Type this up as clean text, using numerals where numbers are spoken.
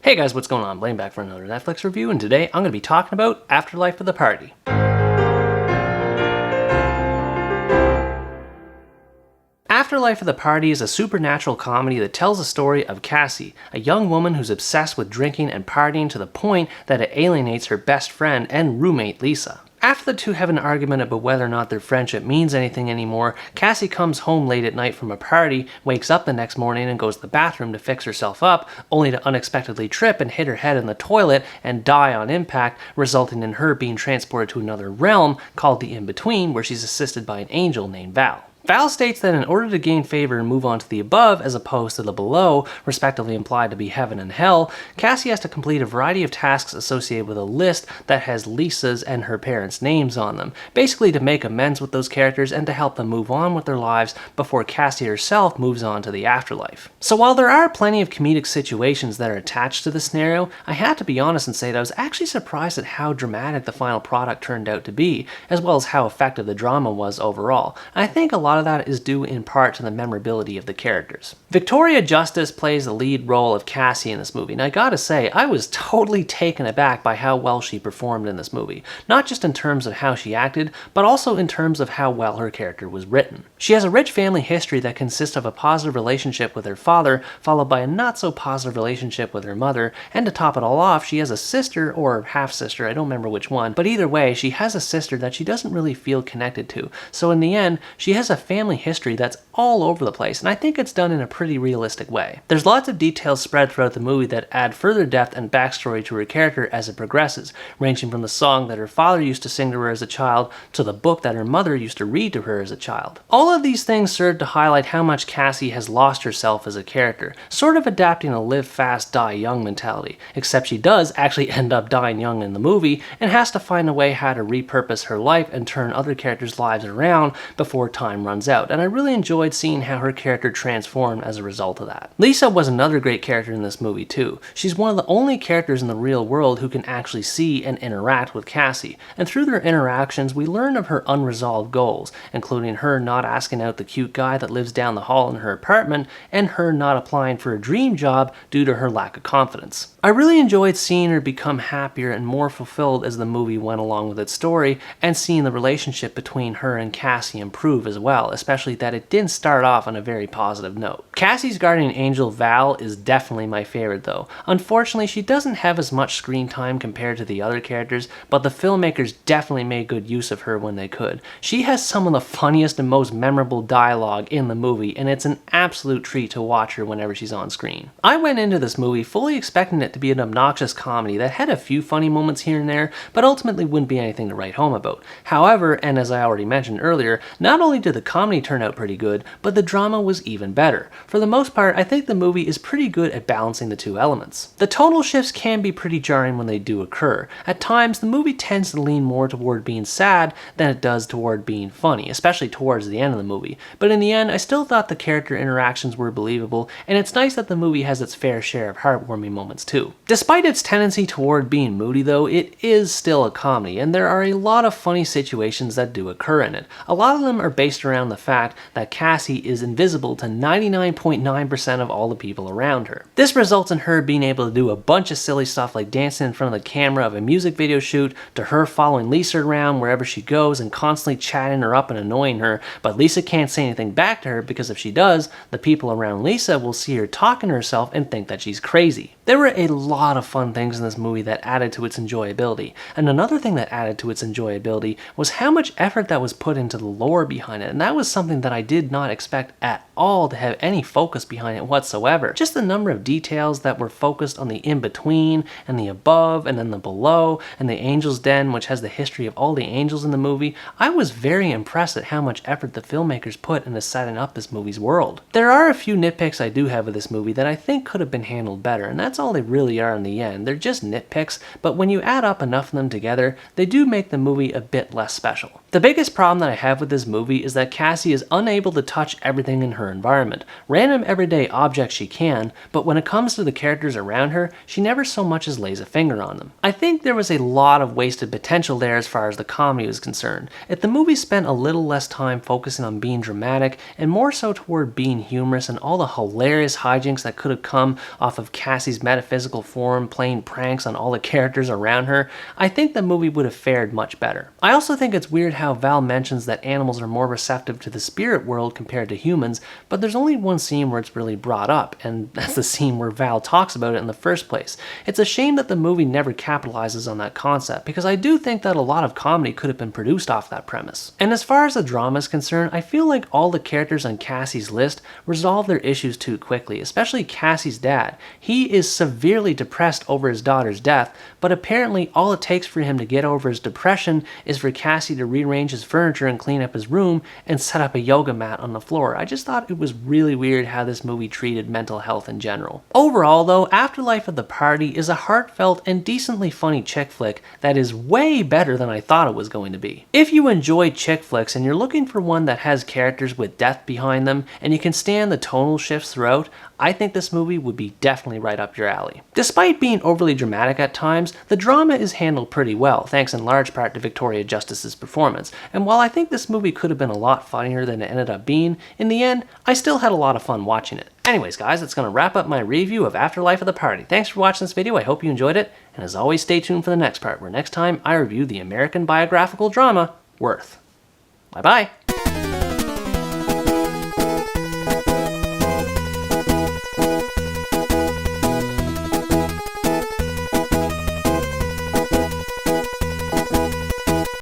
Hey guys, what's going on? Blaine back for another Netflix review, and today I'm going to be talking about Afterlife of the Party. Afterlife of the Party is a supernatural comedy that tells the story of Cassie, a young woman who's obsessed with drinking and partying to the point that it alienates her best friend and roommate Lisa. After the two have an argument about whether or not their friendship means anything anymore, Cassie comes home late at night from a party, wakes up the next morning and goes to the bathroom to fix herself up, only to unexpectedly trip and hit her head in the toilet and die on impact, resulting in her being transported to another realm called the In-Between, where she's assisted by an angel named Val. Val states that in order to gain favor and move on to the above as opposed to the below, respectively implied to be heaven and hell, Cassie has to complete a variety of tasks associated with a list that has Lisa's and her parents' names on them, basically to make amends with those characters and to help them move on with their lives before Cassie herself moves on to the afterlife. So while there are plenty of comedic situations that are attached to the scenario, I had to be honest and say that I was actually surprised at how dramatic the final product turned out to be, as well as how effective the drama was overall. I think a lot of that is due in part to the memorability of the characters. Victoria Justice plays the lead role of Cassie in this movie, and I gotta say, I was totally taken aback by how well she performed in this movie. Not just in terms of how she acted, but also in terms of how well her character was written. She has a rich family history that consists of a positive relationship with her father, followed by a not so positive relationship with her mother, and to top it all off, she has a sister, or half-sister, I don't remember which one, but either way, she has a sister that she doesn't really feel connected to. So in the end, she has a family history that's all over the place, and I think it's done in a pretty realistic way. There's lots of details spread throughout the movie that add further depth and backstory to her character as it progresses, ranging from the song that her father used to sing to her as a child to the book that her mother used to read to her as a child. All of these things serve to highlight how much Cassie has lost herself as a character, sort of adapting a live fast, die young mentality, except she does actually end up dying young in the movie and has to find a way how to repurpose her life and turn other characters' lives around before time runs out, and I really enjoyed seeing how her character transformed as a result of that. Lisa was another great character in this movie too. She's one of the only characters in the real world who can actually see and interact with Cassie, and through their interactions we learn of her unresolved goals, including her not asking out the cute guy that lives down the hall in her apartment, and her not applying for a dream job due to her lack of confidence. I really enjoyed seeing her become happier and more fulfilled as the movie went along with its story, and seeing the relationship between her and Cassie improve as well, especially that it didn't start off on a very positive note. Cassie's guardian angel Val is definitely my favorite though. Unfortunately, she doesn't have as much screen time compared to the other characters, but the filmmakers definitely made good use of her when they could. She has some of the funniest and most memorable dialogue in the movie, and it's an absolute treat to watch her whenever she's on screen. I went into this movie fully expecting it to be an obnoxious comedy that had a few funny moments here and there, but ultimately wouldn't be anything to write home about. However, and as I already mentioned earlier, not only did the comedy turn out pretty good, but the drama was even better. For the most part, I think the movie is pretty good at balancing the two elements. The tonal shifts can be pretty jarring when they do occur. At times, the movie tends to lean more toward being sad than it does toward being funny, especially towards the end of the movie. But in the end, I still thought the character interactions were believable, and it's nice that the movie has its fair share of heartwarming moments too. Despite its tendency toward being moody though, it is still a comedy, and there are a lot of funny situations that do occur in it. A lot of them are based around the fact that Cassie is invisible to 99.9% of all the people around her. This results in her being able to do a bunch of silly stuff like dancing in front of the camera of a music video shoot, to her following Lisa around wherever she goes and constantly chatting her up and annoying her, but Lisa can't say anything back to her because if she does, the people around Lisa will see her talking to herself and think that she's crazy. There were a lot of fun things in this movie that added to its enjoyability, and another thing that added to its enjoyability was how much effort that was put into the lore behind it, and that was something that I did not expect at all to have any focus behind it whatsoever. Just the number of details that were focused on the in-between, and the above, and then the below, and the Angel's Den, which has the history of all the angels in the movie. I was very impressed at how much effort the filmmakers put into setting up this movie's world. There are a few nitpicks I do have with this movie that I think could have been handled better, and that's all they really are in the end. They're just nitpicks, but when you add up enough of them together, they do make the movie a bit less special. The biggest problem that I have with this movie is that Cassie is unable to touch everything in her environment. Random everyday objects she can, but when it comes to the characters around her, she never so much as lays a finger on them. I think there was a lot of wasted potential there as far as the comedy was concerned. If the movie spent a little less time focusing on being dramatic and more so toward being humorous and all the hilarious hijinks that could have come off of Cassie's metaphysical form playing pranks on all the characters around her, I think the movie would have fared much better. I also think it's weird how Val mentions that animals are more receptive to the spirit world compared to humans, but there's only one scene where it's really brought up, and that's the scene where Val talks about it in the first place. It's a shame that the movie never capitalizes on that concept, because I do think that a lot of comedy could have been produced off that premise. And as far as the drama is concerned, I feel like all the characters on Cassie's list resolve their issues too quickly, especially Cassie's dad. He is severely depressed over his daughter's death, but apparently all it takes for him to get over his depression is for Cassie to rearrange his furniture and clean up his room and set up a yoga mat on the floor. I just thought it was really weird how this movie treated mental health in general. Overall though, Afterlife of the Party is a heartfelt and decently funny chick flick that is way better than I thought it was going to be. If you enjoy chick flicks and you're looking for one that has characters with depth behind them and you can stand the tonal shifts throughout, I think this movie would be definitely right up your alley. Despite being overly dramatic at times, the drama is handled pretty well, thanks in large part to Victoria Justice's performance, and while I think this movie could have been a lot funnier than it ended up being, in the end, I still had a lot of fun watching it. Anyways guys, that's going to wrap up my review of Afterlife of the Party. Thanks for watching this video, I hope you enjoyed it, and as always stay tuned for the next part, where next time I review the American biographical drama, Worth. Bye bye!